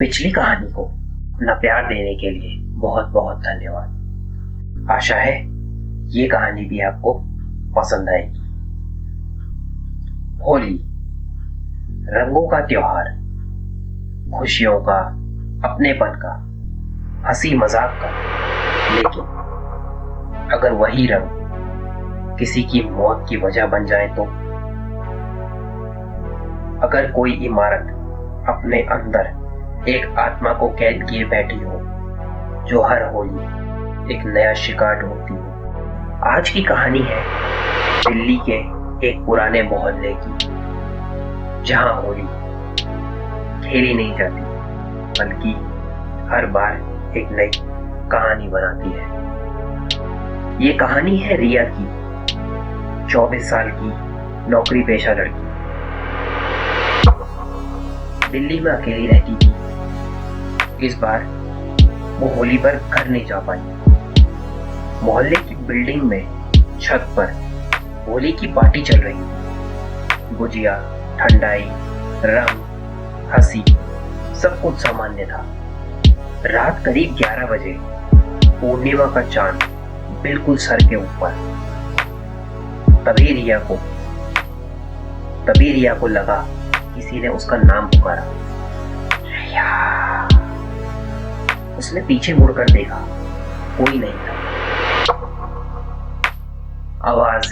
पिछली कहानी को अपना प्यार देने के लिए बहुत बहुत धन्यवाद। आशा है ये कहानी भी आपको पसंद आएगी। होली रंगों का त्योहार, खुशियों का, अपनेपन का, हंसी मजाक का। लेकिन अगर वही रंग किसी की मौत की वजह बन जाए तो? अगर कोई इमारत अपने अंदर एक आत्मा को कैद किए बैठी हो जो हर होली एक नया शिकार ढूंढती हो। आज की कहानी है दिल्ली के एक पुराने मोहल्ले की, जहां होली खेली नहीं जाती बल्कि हर बार एक नई कहानी बनाती है। ये कहानी है रिया की, 24 साल की नौकरी पेशा लड़की। दिल्ली में अकेली रहती थी। इस बार वो होली पर घर नहीं जा पाई। मोहल्ले की बिल्डिंग में छत पर होली की पार्टी चल रही थी। गुजिया, ठंडाई, रंग, हंसी, सब कुछ सामान्य था। रात करीब 11 बजे पूर्णिमा का चांद बिल्कुल सर के ऊपर। तभी रिया को लगा किसी ने उसका नाम पुकारा। रिया। उसने पीछे मुड़कर देखा, कोई नहीं था। आवाज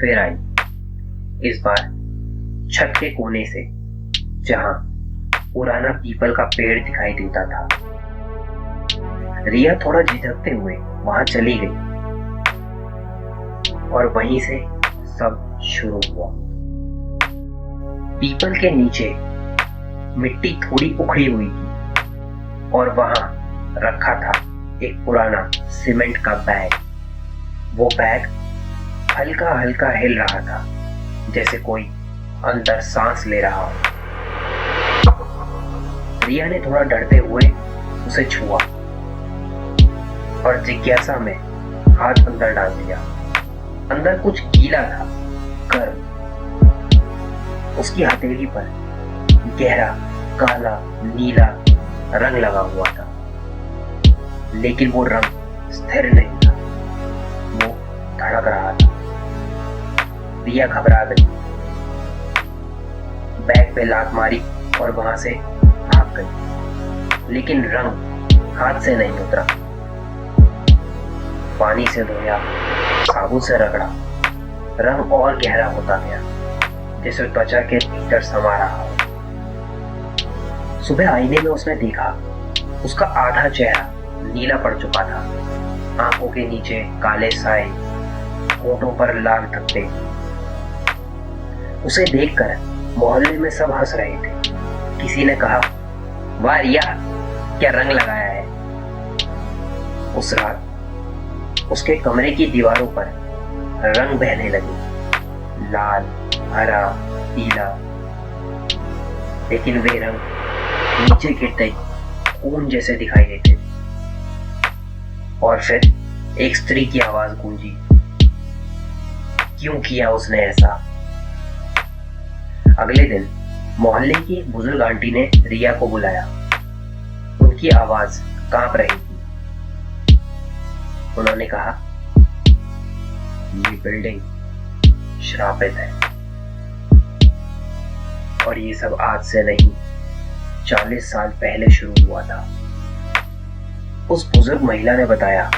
फिर आई, इस बार छत के कोने से, जहां पुराना पीपल का पेड़ दिखाई देता था। रिया थोड़ा झिझकते हुए वहां चली गई और वहीं से सब शुरू हुआ। पीपल के नीचे मिट्टी थोड़ी उखड़ी हुई थी और वहां रखा था एक पुराना सीमेंट का बैग। वो बैग हल्का हल्का हिल रहा था, जैसे कोई अंदर सांस ले रहा हो। रिया ने थोड़ा डरते हुए उसे छुआ और जिज्ञासा में हाथ अंदर डाल दिया। अंदर कुछ गीला था, गर्म। उसकी हथेली पर गहरा काला नीला रंग लगा हुआ था, लेकिन वो रंग स्थिर नहीं था, वो धड़क रहा था। रिया घबरा गई, बैग पे लात मारी और वहां से भाग गई। लेकिन रंग हाथ से नहीं उतरा। पानी से धोया, साबुन से रगड़ा, रंग और गहरा होता गया, जैसे त्वचा के भीतर समा रहा हो। सुबह आईने में उसने देखा, उसका आधा चेहरा नीला पड़ चुका था। आंखों के नीचे काले साए, होठों पर लाल धब्बे। उसे देखकर मोहल्ले में सब हंस रहे थे। किसी ने कहा, वाह रिया, क्या रंग लगाया है। उस रात उसके कमरे की दीवारों पर रंग बहने लगे, लाल, हरा, पीला। लेकिन वे रंग नीचे गिरते खून जैसे दिखाई देते। और फिर एक स्त्री की आवाज गूंजी, क्यों किया उसने ऐसा। अगले दिन मोहल्ले की एक बुजुर्ग आंटी ने रिया को बुलाया। उनकी आवाज कांप रही थी। उन्होंने कहा, ये बिल्डिंग श्रापित है और ये सब आज से नहीं, 40 साल पहले शुरू हुआ था। उस बुजुर्ग महिला ने बताया,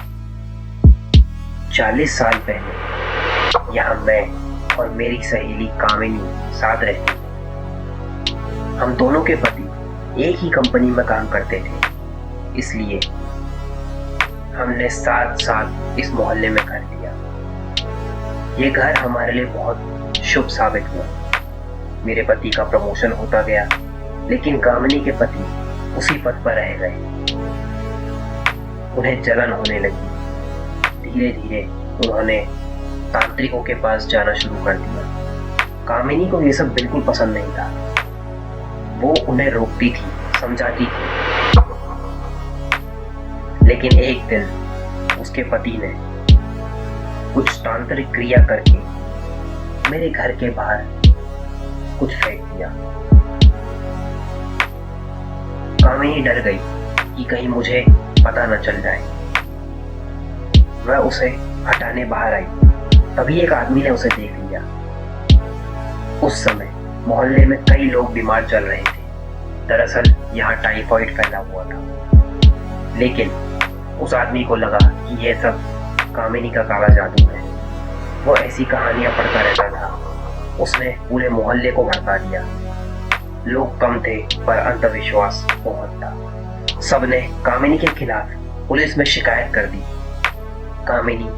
40 साल पहले यहाँ मैं और मेरी सहेली कामिनी साथ रहती थी। हम दोनों के पति एक ही कंपनी में काम करते थे, इसलिए हमने 7 साल इस मोहल्ले में घर लिया। ये घर हमारे लिए बहुत शुभ साबित हुआ। मेरे पति का प्रमोशन होता गया, लेकिन कामिनी के पति उसी पद पर रह गए। उन्हें जलन होने लगी। धीरे धीरे उन्होंने तांत्रिकों के पास जाना शुरू कर दिया। कामिनी को ये सब बिल्कुल पसंद नहीं था। वो उन्हें रोकती थी, समझाती थी। लेकिन एक दिन उसके पति ने कुछ तांत्रिक क्रिया करके मेरे घर के बाहर कुछ फेंक दिया। कामिनी डर गई कि कहीं मुझे पता न चल जाए। वह उसे हटाने बाहर आई, तभी एक आदमी ने उसे देख लिया। उस समय मोहल्ले में कई लोग बीमार चल रहे थे। दरअसल यहाँ टाइफाइड फैला हुआ था। लेकिन उस आदमी को लगा कि यह सब कामिनी का काला जादू है। वो ऐसी कहानियां पढ़ता रहता था। उसने पूरे मोहल्ले को भड़का दिया। लोग कम थे पर अंधविश्वास बहुत था। सबने कामिनी के खिलाफ पुलिस में शिकायत कर दी। कामिनी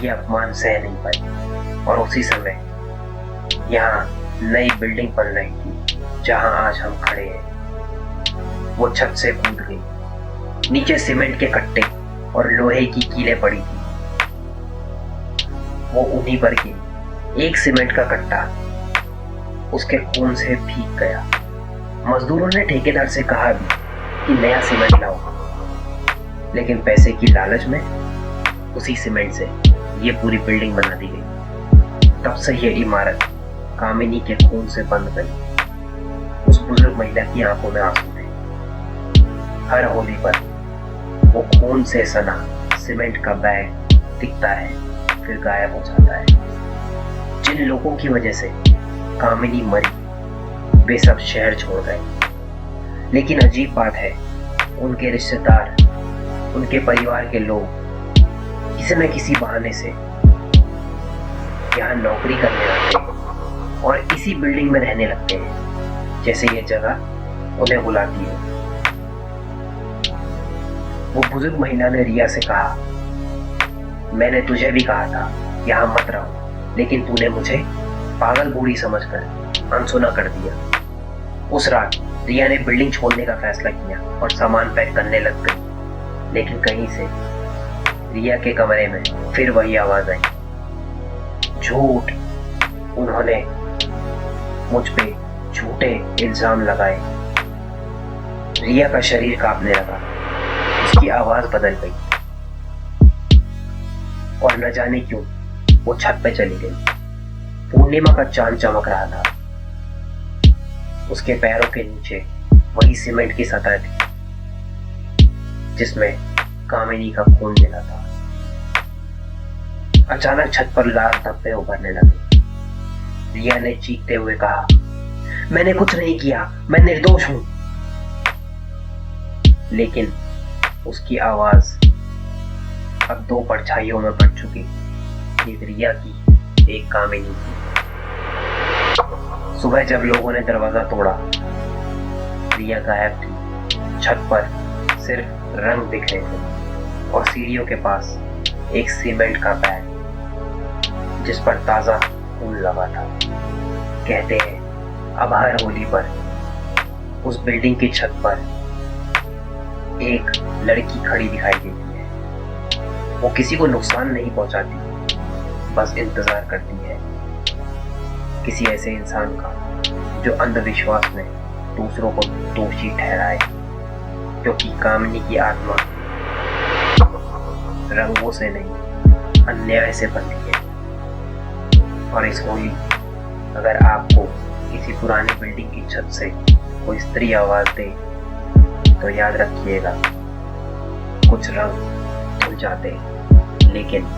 ये अपमान सह नहीं पाई और उसी समय यहाँ नई बिल्डिंग बन रही थी जहां आज हम खड़े हैं। वो छत से कूद गई। नीचे सीमेंट के कट्टे और लोहे की कीलें पड़ी थी। वो उन्हीं पर गिरी। एक सीमेंट का कट्टा उसके खून से भीग गया। मजदूरों ने ठेकेदार से कहा भी कि नया सीमेंट लाओ, लेकिन पैसे की लालच में उसी सीमेंट से ये पूरी बिल्डिंग बना दी गई। तब से ये इमारत कामिनी के खून से बंद गई। उस बुजुर्ग महिला की आंखों में आंसू थे। हर होली पर वो खून से सना सीमेंट का बैग दिखता है, फिर गायब हो जाता है। जिन लोगों की वजह से कामिनी मरी वे सब शहर छोड़ गए। लेकिन अजीब बात है, उनके रिश्तेदार, उनके परिवार के लोग किसी न किसी बहाने से यहाँ नौकरी करने लगते हैं और इसी बिल्डिंग में रहने लगते हैं, जैसे ये जगह उन्हें बुलाती है। वो बुजुर्ग महिला ने रिया से कहा, मैंने तुझे भी कहा था यहाँ मत रहो, लेकिन तूने मुझे पागल बूढ़ी समझकर अनसुना कर दिया। उस रात रिया ने बिल्डिंग छोड़ने का फैसला किया और सामान पैक करने लग गई। लेकिन कहीं से रिया के कमरे में फिर वही आवाज आई, झूठ। उन्होंने मुझ पे झूठे इल्जाम लगाए। रिया का शरीर कांपने लगा। उसकी आवाज बदल गई और न जाने क्यों वो छत पे चली गई। पूर्णिमा का चांद चमक रहा था। उसके पैरों के नीचे वही सीमेंट की सतह थी जिसमें कामिनी का खून मिला था। अचानक छत पर लाल धब्बे उभरने लगे। रिया ने चीखते हुए कहा, मैंने कुछ नहीं किया, मैं निर्दोष हूं। लेकिन उसकी आवाज अब दो परछाइयों में बट चुकी, एक रिया की, एक कामिनी की। सुबह जब लोगों ने दरवाजा तोड़ा, रिया गायब थी। छत पर सिर्फ रंग बिखरे थे और सीढ़ियों के पास एक सीमेंट का बैग जिस पर ताजा खून लगा था। कहते हैं अब हर होली पर उस बिल्डिंग की छत पर एक लड़की खड़ी दिखाई देती है। वो किसी को नुकसान नहीं पहुंचाती, बस इंतजार करती है किसी ऐसे इंसान का जो अंधविश्वास में दूसरों को दोषी ठहराए, क्योंकि कामिनी की आत्मा रंगों से नहीं अन्याय से बंधी है। और इस होली अगर आपको किसी पुरानी बिल्डिंग की छत से कोई स्त्री आवाज दे तो याद रखिएगा, कुछ रंग धुल जाते लेकिन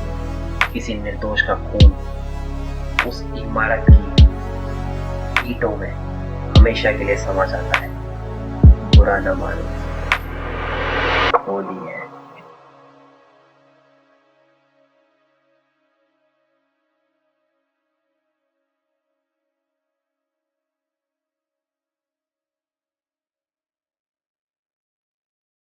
किसी निर्दोष का खून उस इमारत की ईंटों में हमेशा के लिए समा जाता है। बुरा न मानो, होली है।